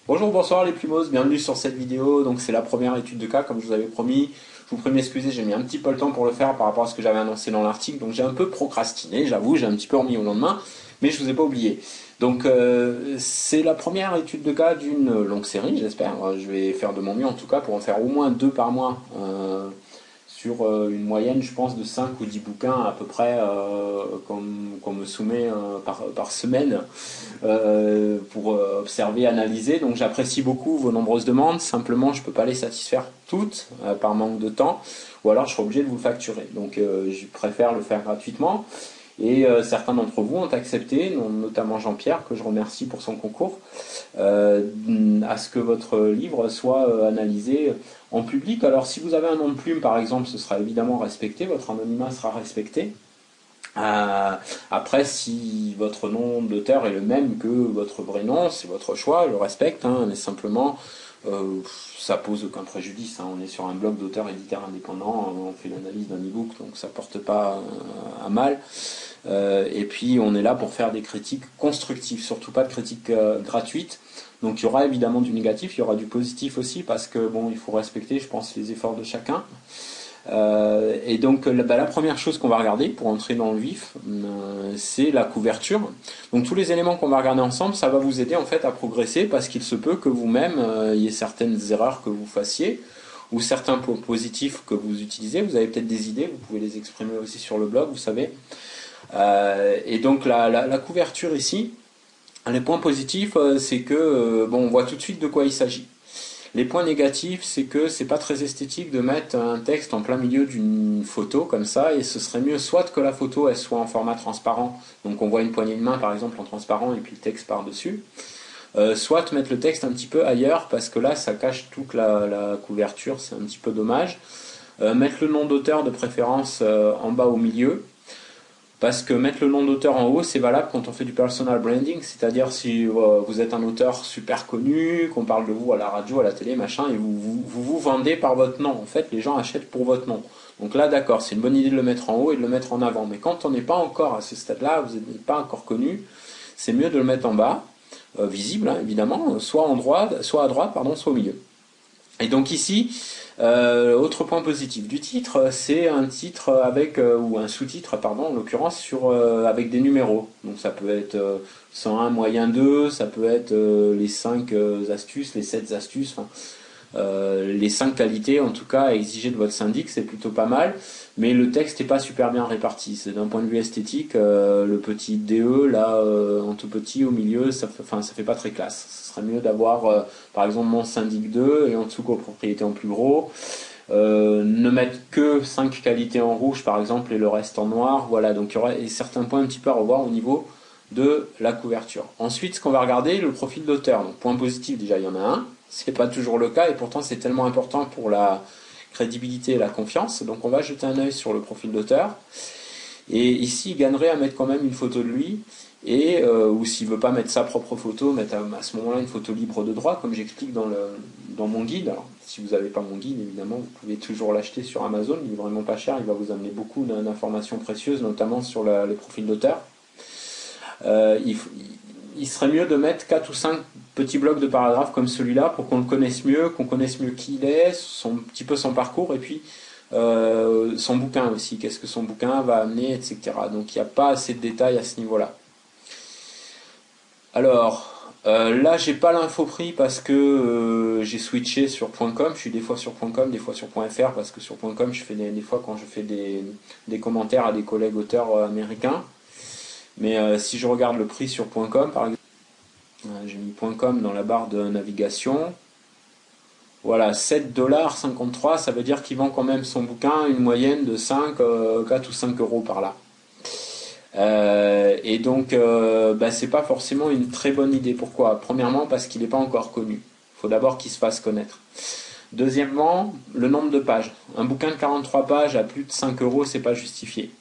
Bonjour, bonsoir les plumos, bienvenue sur cette vidéo. Donc c'est la première étude de cas comme je vous avais promis. Je vous prie de m'excuser, j'ai mis un petit peu le temps pour le faire par rapport à ce que j'avais annoncé dans l'article. Donc j'ai un peu procrastiné, j'avoue, j'ai un petit peu remis au lendemain, mais je vous ai pas oublié. Donc c'est la première étude de cas d'une longue série, j'espère. Je vais faire de mon mieux en tout cas pour en faire au moins deux par mois. Sur une moyenne, je pense, de 5 ou 10 bouquins à peu près qu'on me soumet par semaine pour observer, analyser. Donc j'apprécie beaucoup vos nombreuses demandes. Simplement, je ne peux pas les satisfaire toutes par manque de temps, ou alors je serai obligé de vous facturer. Donc je préfère le faire gratuitement. Et certains d'entre vous ont accepté, notamment Jean-Pierre, que je remercie pour son concours, à ce que votre livre soit analysé en public. Alors si vous avez un nom de plume, par exemple, ce sera évidemment respecté, votre anonymat sera respecté. Après, si votre nom d'auteur est le même que votre vrai nom, c'est votre choix, je le respecte, hein, mais simplement, ça pose aucun préjudice. Hein. On est sur un blog d'auteur éditeur indépendant, on fait l'analyse d'un e-book, donc ça porte pas à mal. Et puis, on est là pour faire des critiques constructives, surtout pas de critiques gratuites. Donc, il y aura évidemment du négatif, il y aura du positif aussi, parce que bon, il faut respecter, je pense, les efforts de chacun. Et donc la première chose qu'on va regarder pour entrer dans le vif, c'est la couverture. Donc tous les éléments qu'on va regarder ensemble, ça va vous aider en fait à progresser parce qu'il se peut que vous-même, il y ait certaines erreurs que vous fassiez ou certains points positifs que vous utilisez. Vous avez peut-être des idées, vous pouvez les exprimer aussi sur le blog, vous savez. Et donc la couverture ici, les points positifs, c'est que bon, on voit tout de suite de quoi il s'agit. Les points négatifs, c'est que c'est pas très esthétique de mettre un texte en plein milieu d'une photo comme ça, et ce serait mieux soit que la photo elle soit en format transparent, donc on voit une poignée de main par exemple en transparent et puis le texte par-dessus, soit mettre le texte un petit peu ailleurs parce que là ça cache toute la couverture, c'est un petit peu dommage. Mettre le nom d'auteur de préférence en bas au milieu, parce que mettre le nom d'auteur en haut, c'est valable quand on fait du personal branding, c'est-à-dire si vous êtes un auteur super connu, qu'on parle de vous à la radio, à la télé, machin, et vous vendez par votre nom. En fait, les gens achètent pour votre nom. Donc là, d'accord, c'est une bonne idée de le mettre en haut et de le mettre en avant. Mais quand on n'est pas encore à ce stade-là, vous n'êtes pas encore connu, c'est mieux de le mettre en bas, visible hein, évidemment, soit en droite, soit à droite, pardon, soit au milieu. Et donc ici, autre point positif du titre, c'est un titre avec, ou un sous-titre, pardon, en l'occurrence, avec des numéros. Donc ça peut être 101 moyen 2, ça peut être les 5 astuces, les 7 astuces, enfin, les 5 qualités en tout cas à exiger de votre syndic, c'est plutôt pas mal. Mais le texte n'est pas super bien réparti. C'est d'un point de vue esthétique, le petit DE là, en tout petit au milieu, ça fait pas très classe. Ce serait mieux d'avoir par exemple mon syndic 2 et en dessous copropriété en plus gros. Ne mettre que 5 qualités en rouge par exemple et le reste en noir. Voilà, donc il y aurait certains points un petit peu à revoir au niveau de la couverture. Ensuite, ce qu'on va regarder, le profil d'auteur. Donc point positif, déjà il y en a un. C'est pas toujours le cas et pourtant c'est tellement important pour la crédibilité et la confiance. Donc on va jeter un œil sur le profil d'auteur. Et ici, il gagnerait à mettre quand même une photo de lui, et ou s'il veut pas mettre sa propre photo, mettre à ce moment-là une photo libre de droit, comme j'explique dans mon guide. Alors, si vous n'avez pas mon guide, évidemment, vous pouvez toujours l'acheter sur Amazon, il est vraiment pas cher, il va vous amener beaucoup d'informations précieuses, notamment sur les profils d'auteur. Il serait mieux de mettre 4 ou 5 petits blocs de paragraphes comme celui-là pour qu'on le connaisse mieux, qu'on connaisse mieux qui il est, un petit peu son parcours, et puis son bouquin aussi, qu'est-ce que son bouquin va amener, etc. Donc il n'y a pas assez de détails à ce niveau-là. Alors, là j'ai pas l'info prix parce que j'ai switché sur .com, je suis des fois sur .com, des fois sur .fr, parce que sur .com je fais des fois quand je fais des commentaires à des collègues auteurs américains. Mais si je regarde le prix sur .com par exemple, j'ai mis .com dans la barre de navigation. Voilà, 7,53 $, ça veut dire qu'il vend quand même son bouquin une moyenne de 5, 4 ou 5 euros par là. Et donc, c'est pas forcément une très bonne idée. Pourquoi? Premièrement, parce qu'il n'est pas encore connu. Il faut d'abord qu'il se fasse connaître. Deuxièmement, le nombre de pages. Un bouquin de 43 pages à plus de 5 euros, c'est pas justifié.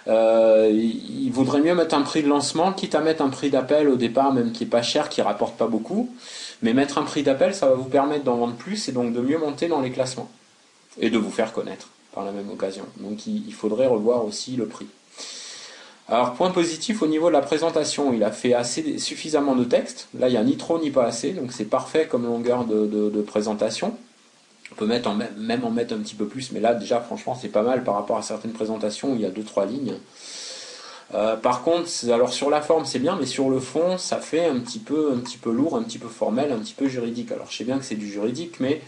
Il vaudrait mieux mettre un prix de lancement, quitte à mettre un prix d'appel au départ, même qui est pas cher, qui rapporte pas beaucoup. Mais mettre un prix d'appel, ça va vous permettre d'en vendre plus et donc de mieux monter dans les classements. Et de vous faire connaître par la même occasion. Donc il faudrait revoir aussi le prix. Alors, point positif au niveau de la présentation, il a fait suffisamment de texte. Là, il n'y a ni trop ni pas assez, donc c'est parfait comme longueur de présentation. On peut même en mettre un petit peu plus, mais là, déjà, franchement, c'est pas mal par rapport à certaines présentations où il y a deux trois lignes. Par contre, alors sur la forme c'est bien, mais sur le fond ça fait un petit peu lourd, un petit peu formel, un petit peu juridique. Alors je sais bien que c'est du juridique, mais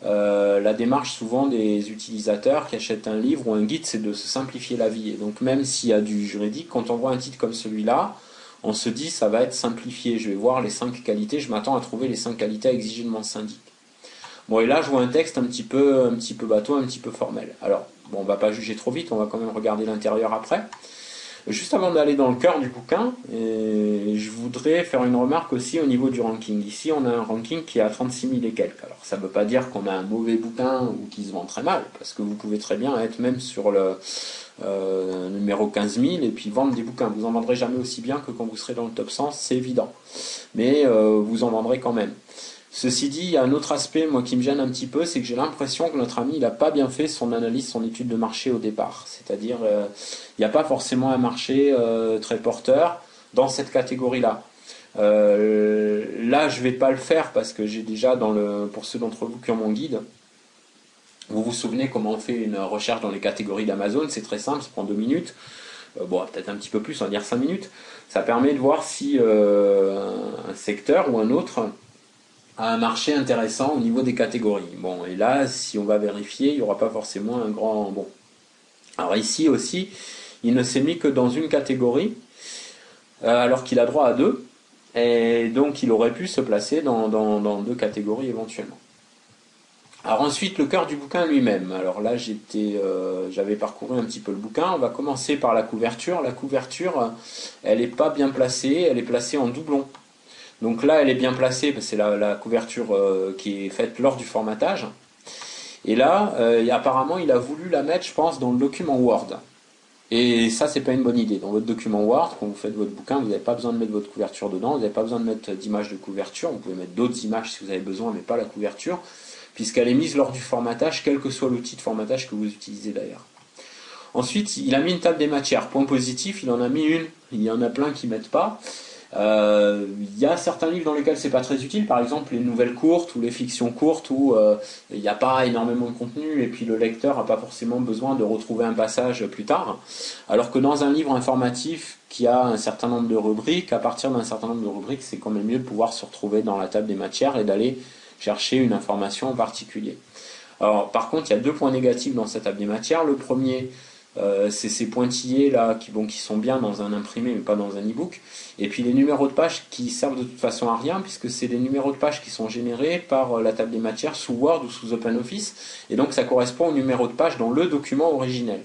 la démarche souvent des utilisateurs qui achètent un livre ou un guide, c'est de se simplifier la vie. Et donc même s'il y a du juridique, quand on voit un titre comme celui-là, on se dit ça va être simplifié. Je vais voir les 5 qualités, je m'attends à trouver les 5 qualités à exiger de mon syndic. Bon, et là je vois un texte un petit peu bateau, un petit peu formel. Alors bon, on va pas juger trop vite, on va quand même regarder l'intérieur après. Juste avant d'aller dans le cœur du bouquin, je voudrais faire une remarque aussi au niveau du ranking. Ici, on a un ranking qui est à 36 000 et quelques. Alors, ça ne veut pas dire qu'on a un mauvais bouquin ou qu'il se vend très mal, parce que vous pouvez très bien être même sur le numéro 15 000 et puis vendre des bouquins. Vous en vendrez jamais aussi bien que quand vous serez dans le top 100, c'est évident. Mais vous en vendrez quand même. Ceci dit, il y a un autre aspect, moi, qui me gêne un petit peu, c'est que j'ai l'impression que notre ami, il n'a pas bien fait son analyse, son étude de marché au départ. C'est-à-dire, il n'y a pas forcément un marché très porteur dans cette catégorie-là. Là, je ne vais pas le faire parce que j'ai déjà, pour ceux d'entre vous qui ont mon guide, vous vous souvenez comment on fait une recherche dans les catégories d'Amazon, c'est très simple, ça prend 2 minutes. Bon, peut-être un petit peu plus, on va dire 5 minutes. Ça permet de voir si un secteur ou un autre à un marché intéressant au niveau des catégories. Bon, et là, si on va vérifier, il n'y aura pas forcément un grand... Bon. Alors ici aussi, il ne s'est mis que dans une catégorie, alors qu'il a droit à deux, et donc il aurait pu se placer dans 2 catégories éventuellement. Alors ensuite, le cœur du bouquin lui-même. Alors là, j'avais parcouru un petit peu le bouquin. On va commencer par la couverture. La couverture, elle n'est pas bien placée, elle est placée en doublon. Donc là, elle est bien placée, parce que c'est la couverture qui est faite lors du formatage. Et là, apparemment, il a voulu la mettre, je pense, dans le document Word. Et ça, c'est pas une bonne idée. Dans votre document Word, quand vous faites votre bouquin, vous n'avez pas besoin de mettre votre couverture dedans, vous n'avez pas besoin de mettre d'image de couverture, vous pouvez mettre d'autres images si vous avez besoin, mais pas la couverture, puisqu'elle est mise lors du formatage, quel que soit l'outil de formatage que vous utilisez d'ailleurs. Ensuite, il a mis une table des matières. Point positif, il en a mis une. Il y en a plein qui ne mettent pas. Il y a certains livres dans lesquels c'est pas très utile, par exemple les nouvelles courtes ou les fictions courtes où il n'y a pas énormément de contenu et puis le lecteur n'a pas forcément besoin de retrouver un passage plus tard. Alors que dans un livre informatif qui a un certain nombre de rubriques, à partir d'un certain nombre de rubriques, c'est quand même mieux de pouvoir se retrouver dans la table des matières et d'aller chercher une information en particulier. Alors, par contre, il y a 2 points négatifs dans cette table des matières. Le premier, c'est ces pointillés là qui sont bien dans un imprimé mais pas dans un e-book, et puis les numéros de page qui servent de toute façon à rien puisque c'est des numéros de page qui sont générés par la table des matières sous Word ou sous OpenOffice, et donc ça correspond au numéro de page dans le document originel.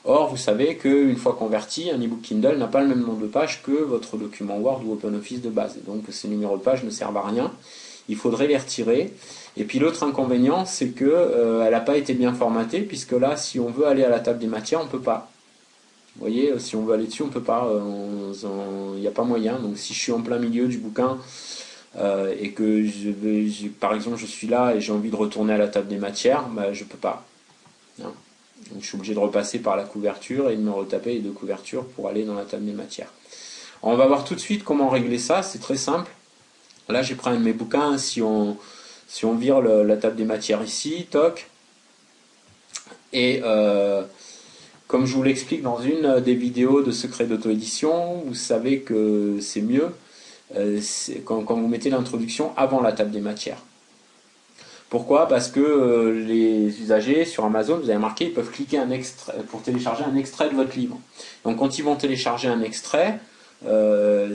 Or vous savez qu'une fois converti, un e-book Kindle n'a pas le même nombre de pages que votre document Word ou OpenOffice de base, et donc ces numéros de page ne servent à rien, il faudrait les retirer. Et puis l'autre inconvénient, c'est que elle n'a pas été bien formatée, puisque là, si on veut aller à la table des matières, on ne peut pas. Vous voyez, si on veut aller dessus, on ne peut pas. Il n'y a pas moyen. Donc si je suis en plein milieu du bouquin et que par exemple, je suis là et j'ai envie de retourner à la table des matières, bah, je ne peux pas. Non. Donc je suis obligé de repasser par la couverture et de me retaper les 2 couvertures pour aller dans la table des matières. Alors, on va voir tout de suite comment régler ça. C'est très simple. Là, j'ai pris un de mes bouquins. Si on vire la table des matières ici, toc, et comme je vous l'explique dans une des vidéos de secret d'auto-édition, vous savez que c'est mieux quand vous mettez l'introduction avant la table des matières. Pourquoi? Parce que les usagers sur Amazon, vous avez marqué, ils peuvent cliquer un extrait pour télécharger un extrait de votre livre. Donc quand ils vont télécharger un extrait,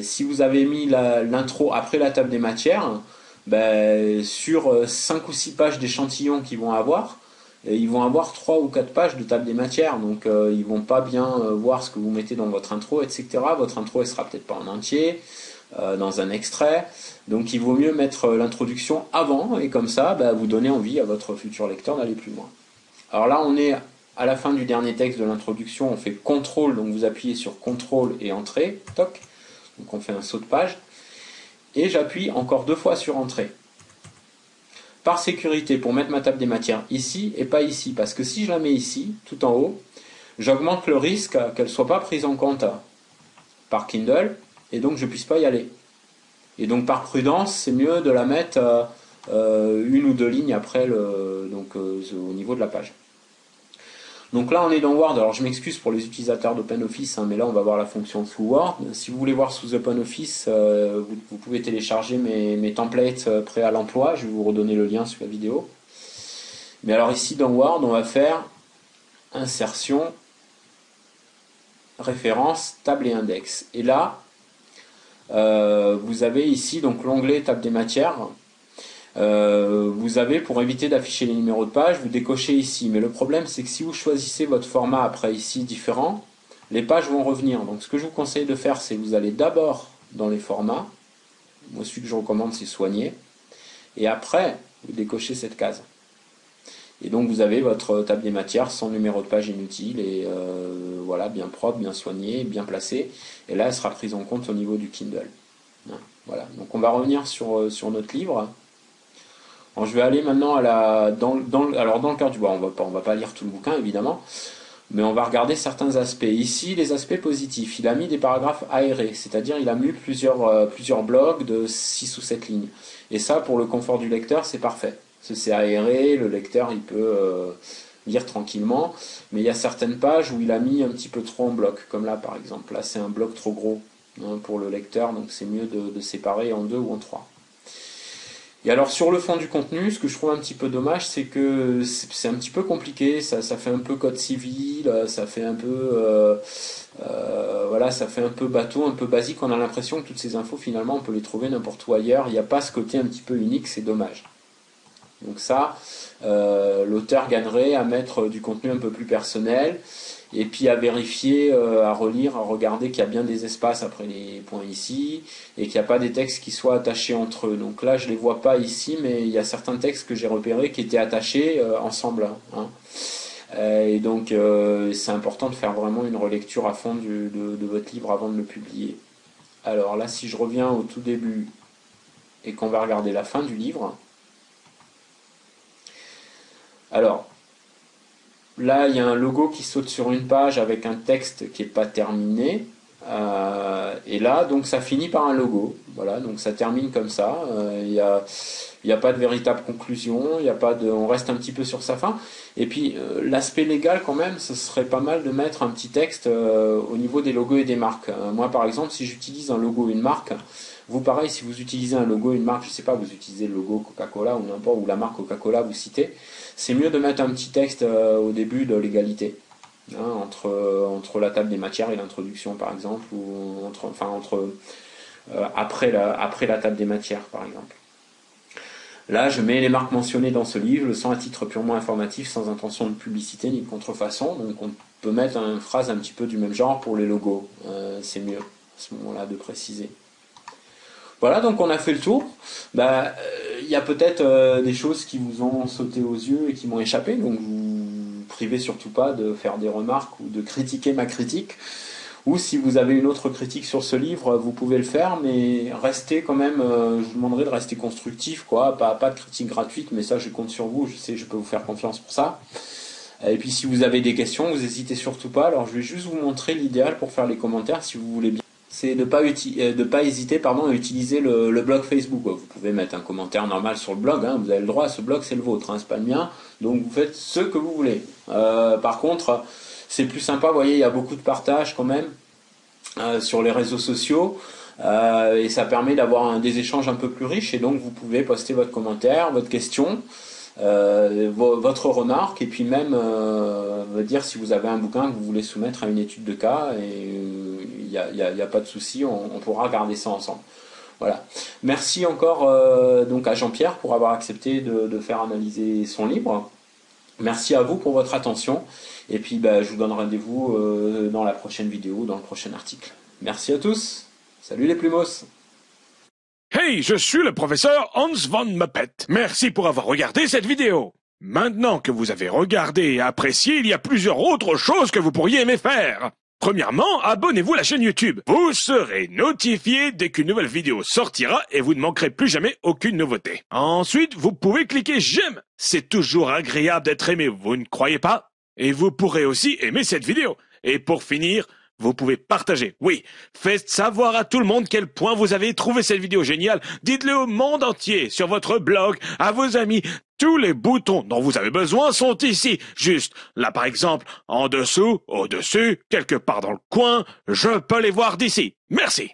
si vous avez mis l'intro après la table des matières, ben, sur 5 ou 6 pages d'échantillons qu'ils vont avoir, ils vont avoir 3 ou 4 pages de table des matières, donc ils vont pas bien voir ce que vous mettez dans votre intro, etc. Votre intro elle sera peut-être pas en entier, dans un extrait, donc il vaut mieux mettre l'introduction avant, et comme ça ben, vous donnez envie à votre futur lecteur d'aller plus loin. Alors là on est à la fin du dernier texte de l'introduction, on fait CTRL, donc vous appuyez sur CTRL et Entrée, toc, donc on fait un saut de page, et j'appuie encore 2 fois sur Entrée. Par sécurité, pour mettre ma table des matières ici et pas ici, parce que si je la mets ici, tout en haut, j'augmente le risque qu'elle ne soit pas prise en compte. par Kindle, et donc je puisse pas y aller. Et donc par prudence, c'est mieux de la mettre une ou deux lignes après au niveau de la page. Donc là on est dans Word, alors je m'excuse pour les utilisateurs d'OpenOffice, mais là on va voir la fonction sous Word. Si vous voulez voir sous OpenOffice, vous pouvez télécharger mes templates prêts à l'emploi, je vais vous redonner le lien sous la vidéo. Mais alors ici dans Word, on va faire insertion, référence, table et index. Et là, vous avez ici donc l'onglet table des matières. Vous avez, pour éviter d'afficher les numéros de page, vous décochez ici. Mais le problème, c'est que si vous choisissez votre format après ici différent, les pages vont revenir. Donc ce que je vous conseille de faire, c'est que vous allez d'abord dans les formats. Moi, celui que je recommande, c'est soigner. Et après, vous décochez cette case. Et donc vous avez votre table des matières sans numéro de page inutile et voilà, bien propre, bien soigné, bien placé. Et là, elle sera prise en compte au niveau du Kindle. Voilà. Donc on va revenir sur notre livre. Alors, je vais aller maintenant dans le cœur du bois. On va pas lire tout le bouquin évidemment, mais on va regarder certains aspects. Ici, les aspects positifs. Il a mis des paragraphes aérés, c'est-à-dire il a mis plusieurs blocs de 6 ou 7 lignes. Et ça, pour le confort du lecteur, c'est parfait. C'est aéré, le lecteur il peut lire tranquillement, mais il y a certaines pages où il a mis un petit peu trop en bloc, comme là par exemple. Là c'est un bloc trop gros pour le lecteur, donc c'est mieux de séparer en 2 ou en 3. Et alors sur le fond du contenu, ce que je trouve un petit peu dommage, c'est que c'est un petit peu compliqué, ça fait un peu code civil, ça fait un peu voilà, ça fait un peu bateau, un peu basique. On a l'impression que toutes ces infos finalement on peut les trouver n'importe où ailleurs. Il n'y a pas ce côté un petit peu unique, c'est dommage. Donc ça, l'auteur gagnerait à mettre du contenu un peu plus personnel, et puis à vérifier, à relire, à regarder qu'il y a bien des espaces après les points ici, et qu'il n'y a pas des textes qui soient attachés entre eux. Donc là, je ne les vois pas ici, mais il y a certains textes que j'ai repérés qui étaient attachés ensemble. Et donc, c'est important de faire vraiment une relecture à fond de votre livre avant de le publier. Alors là, si je reviens au tout début, et qu'on va regarder la fin du livre, alors, là, il y a un logo qui saute sur une page avec un texte qui n'est pas terminé. Et là, donc, ça finit par un logo. Voilà, donc ça termine comme ça. Il n'y a pas de véritable conclusion. Il y a pas de, on reste un petit peu sur sa fin. Et puis, l'aspect légal, quand même, ce serait pas mal de mettre un petit texte au niveau des logos et des marques. Moi, par exemple, si j'utilise un logo ou une marque, vous, pareil, si vous utilisez un logo, une marque, je ne sais pas, vous utilisez le logo Coca-Cola ou n'importe, ou la marque Coca-Cola, vous citez, c'est mieux de mettre un petit texte au début de l'égalité, entre la table des matières et l'introduction, par exemple, ou après la table des matières, par exemple. Là, je mets les marques mentionnées dans ce livre, le sens à titre purement informatif, sans intention de publicité ni de contrefaçon. Donc on peut mettre une phrase un petit peu du même genre pour les logos. C'est mieux, à ce moment-là, de préciser. Voilà, donc on a fait le tour. Il y a peut-être des choses qui vous ont sauté aux yeux et qui m'ont échappé, donc vous privez surtout pas de faire des remarques ou de critiquer ma critique. Ou si vous avez une autre critique sur ce livre, vous pouvez le faire, mais restez quand même, je vous demanderai de rester constructif, quoi. Pas de critique gratuite, mais ça je compte sur vous, je sais, je peux vous faire confiance pour ça. Et puis si vous avez des questions, vous n'hésitez surtout pas. Alors je vais juste vous montrer l'idéal pour faire les commentaires si vous voulez bien. C'est de ne pas hésiter à utiliser le blog Facebook. Vous pouvez mettre un commentaire normal sur le blog, vous avez le droit, ce blog c'est le vôtre, c'est pas le mien, donc vous faites ce que vous voulez. Par contre, c'est plus sympa, vous voyez, il y a beaucoup de partage quand même sur les réseaux sociaux, et ça permet d'avoir des échanges un peu plus riches, et donc vous pouvez poster votre commentaire, votre question, votre remarque, et puis même dire si vous avez un bouquin que vous voulez soumettre à une étude de cas, et il n'y a pas de souci, on pourra regarder ça ensemble. Voilà. Merci encore donc à Jean-Pierre pour avoir accepté de faire analyser son livre. Merci à vous pour votre attention, et puis je vous donne rendez-vous dans la prochaine vidéo, dans le prochain article. Merci à tous, salut les plumos. Hey, je suis le professeur Hans von Muppet. Merci pour avoir regardé cette vidéo. Maintenant que vous avez regardé et apprécié, il y a plusieurs autres choses que vous pourriez aimer faire. Premièrement, abonnez-vous à la chaîne YouTube. Vous serez notifié dès qu'une nouvelle vidéo sortira et vous ne manquerez plus jamais aucune nouveauté. Ensuite, vous pouvez cliquer j'aime. C'est toujours agréable d'être aimé, vous ne croyez pas? Et vous pourrez aussi aimer cette vidéo. Et pour finir, Vous pouvez partager, oui. Faites savoir à tout le monde quel point vous avez trouvé cette vidéo géniale. Dites-le au monde entier, sur votre blog, à vos amis. Tous les boutons dont vous avez besoin sont ici. Juste, là par exemple, en dessous, au-dessus, quelque part dans le coin, je peux les voir d'ici. Merci.